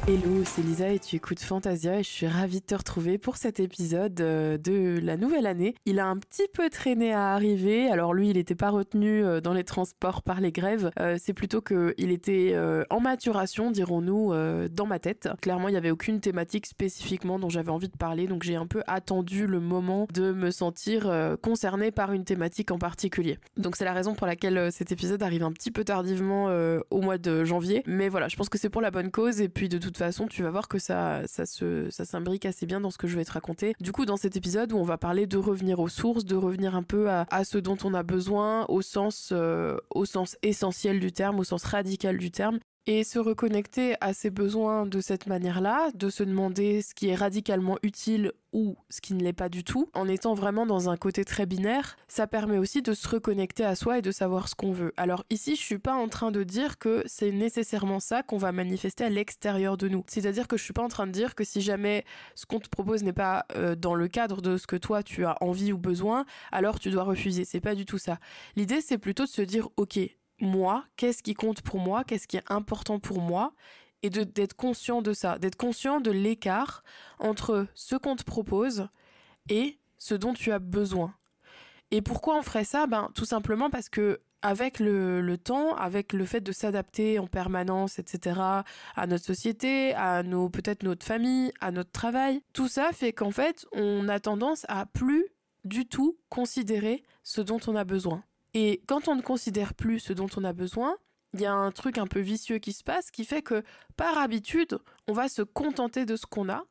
Hello, c'est Lisa et tu écoutes Fantasia et je suis ravie de te retrouver pour cet épisode de la nouvelle année. Il a un petit peu traîné à arriver, alors lui il n'était pas retenu dans les transports par les grèves, c'est plutôt qu'il était en maturation, dirons-nous, dans ma tête. Clairement il n'y avait aucune thématique spécifiquement dont j'avais envie de parler, donc j'ai un peu attendu le moment de me sentir concernée par une thématique en particulier. Donc c'est la raison pour laquelle cet épisode arrive un petit peu tardivement au mois de janvier, mais voilà, je pense que c'est pour la bonne cause et puis de toute façon tu vas voir que ça s'imbrique assez bien dans ce que je vais te raconter. Du coup dans cet épisode où on va parler de revenir aux sources, de revenir un peu à ce dont on a besoin au sens essentiel du terme, au sens radical du terme, et se reconnecter à ses besoins de cette manière-là, de se demander ce qui est radicalement utile ou ce qui ne l'est pas du tout, en étant vraiment dans un côté très binaire, ça permet aussi de se reconnecter à soi et de savoir ce qu'on veut. Alors ici, je suis pas en train de dire que c'est nécessairement ça qu'on va manifester à l'extérieur de nous. C'est-à-dire que je suis pas en train de dire que si jamais ce qu'on te propose n'est pas dans le cadre de ce que toi tu as envie ou besoin, alors tu dois refuser. C'est pas du tout ça. L'idée, c'est plutôt de se dire, ok, moi, qu'est-ce qui compte pour moi, qu'est-ce qui est important pour moi, et d'être conscient de ça, d'être conscient de l'écart entre ce qu'on te propose et ce dont tu as besoin. Et pourquoi on ferait ça ? Tout simplement parce que avec le temps, avec le fait de s'adapter en permanence, etc., à notre société, peut-être notre famille, à notre travail, tout ça fait qu'en fait, on a tendance à plus du tout considérer ce dont on a besoin. Et quand on ne considère plus ce dont on a besoin, il y a un truc un peu vicieux qui se passe qui fait que, par habitude, on va se contenter de ce qu'on a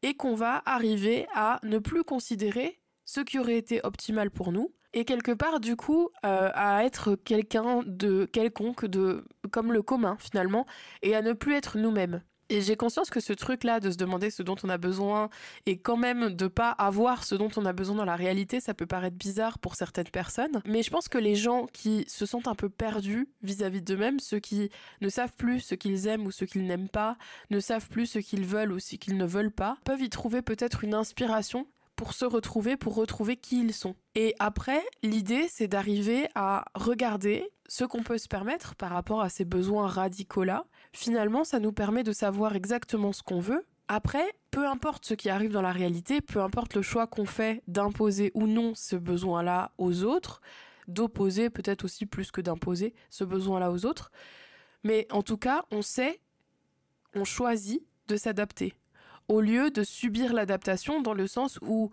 et qu'on va arriver à ne plus considérer ce qui aurait été optimal pour nous et quelque part, du coup, à être quelqu'un de quelconque, comme le commun, finalement, et à ne plus être nous-mêmes. Et j'ai conscience que ce truc-là de se demander ce dont on a besoin et quand même de pas avoir ce dont on a besoin dans la réalité, ça peut paraître bizarre pour certaines personnes. Mais je pense que les gens qui se sentent un peu perdus vis-à-vis d'eux-mêmes, ceux qui ne savent plus ce qu'ils aiment ou ce qu'ils n'aiment pas, ne savent plus ce qu'ils veulent ou ce qu'ils ne veulent pas, peuvent y trouver peut-être une inspiration pour se retrouver, pour retrouver qui ils sont. Et après, l'idée, c'est d'arriver à regarder ce qu'on peut se permettre par rapport à ces besoins radicaux-là. Finalement, ça nous permet de savoir exactement ce qu'on veut. Après, peu importe ce qui arrive dans la réalité, peu importe le choix qu'on fait d'imposer ou non ce besoin-là aux autres, d'opposer peut-être aussi plus que d'imposer ce besoin-là aux autres, mais en tout cas, on choisit de s'adapter. Au lieu de subir l'adaptation dans le sens où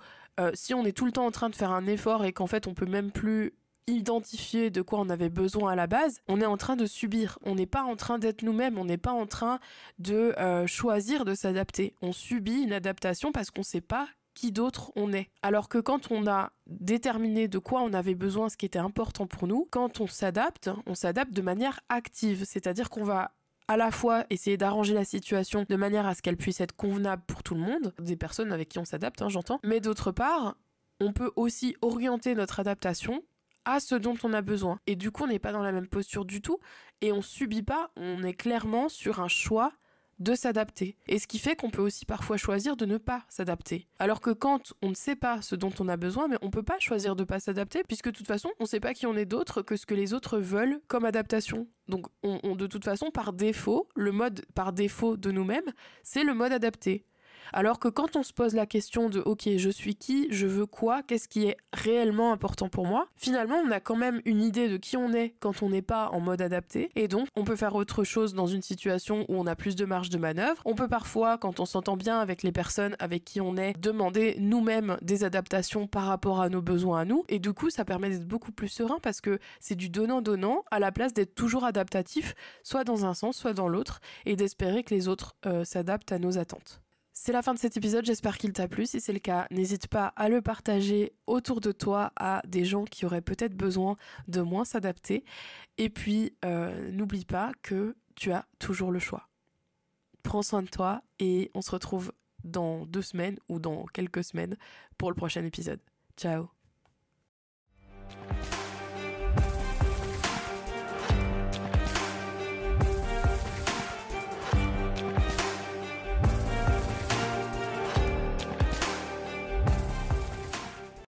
si on est tout le temps en train de faire un effort et qu'en fait on peut même plus identifier de quoi on avait besoin à la base, on est en train de subir. On n'est pas en train d'être nous-mêmes, on n'est pas en train de choisir de s'adapter. On subit une adaptation parce qu'on ne sait pas qui d'autre on est. Alors que quand on a déterminé de quoi on avait besoin, ce qui était important pour nous, quand on s'adapte de manière active. C'est-à-dire qu'on va à la fois essayer d'arranger la situation de manière à ce qu'elle puisse être convenable pour tout le monde, des personnes avec qui on s'adapte, j'entends, mais d'autre part, on peut aussi orienter notre adaptation à ce dont on a besoin. Et du coup, on n'est pas dans la même posture du tout, et on subit pas, on est clairement sur un choix de s'adapter. Et ce qui fait qu'on peut aussi parfois choisir de ne pas s'adapter. Alors que quand on ne sait pas ce dont on a besoin, mais on peut pas choisir de pas s'adapter, puisque de toute façon, on sait pas qui on est d'autre que ce que les autres veulent comme adaptation. Donc on de toute façon, par défaut, le mode par défaut de nous-mêmes, c'est le mode adapté. Alors que quand on se pose la question de « Ok, je suis qui ? Je veux quoi ? Qu'est-ce qui est réellement important pour moi ?» Finalement, on a quand même une idée de qui on est quand on n'est pas en mode adapté. Et donc, on peut faire autre chose dans une situation où on a plus de marge de manœuvre. On peut parfois, quand on s'entend bien avec les personnes avec qui on est, demander nous-mêmes des adaptations par rapport à nos besoins à nous. Et du coup, ça permet d'être beaucoup plus serein parce que c'est du donnant-donnant à la place d'être toujours adaptatif, soit dans un sens, soit dans l'autre, et d'espérer que les autres s'adaptent à nos attentes. C'est la fin de cet épisode, j'espère qu'il t'a plu. Si c'est le cas, n'hésite pas à le partager autour de toi à des gens qui auraient peut-être besoin de moins s'adapter. Et puis, n'oublie pas que tu as toujours le choix. Prends soin de toi et on se retrouve dans 2 semaines ou dans quelques semaines pour le prochain épisode. Ciao!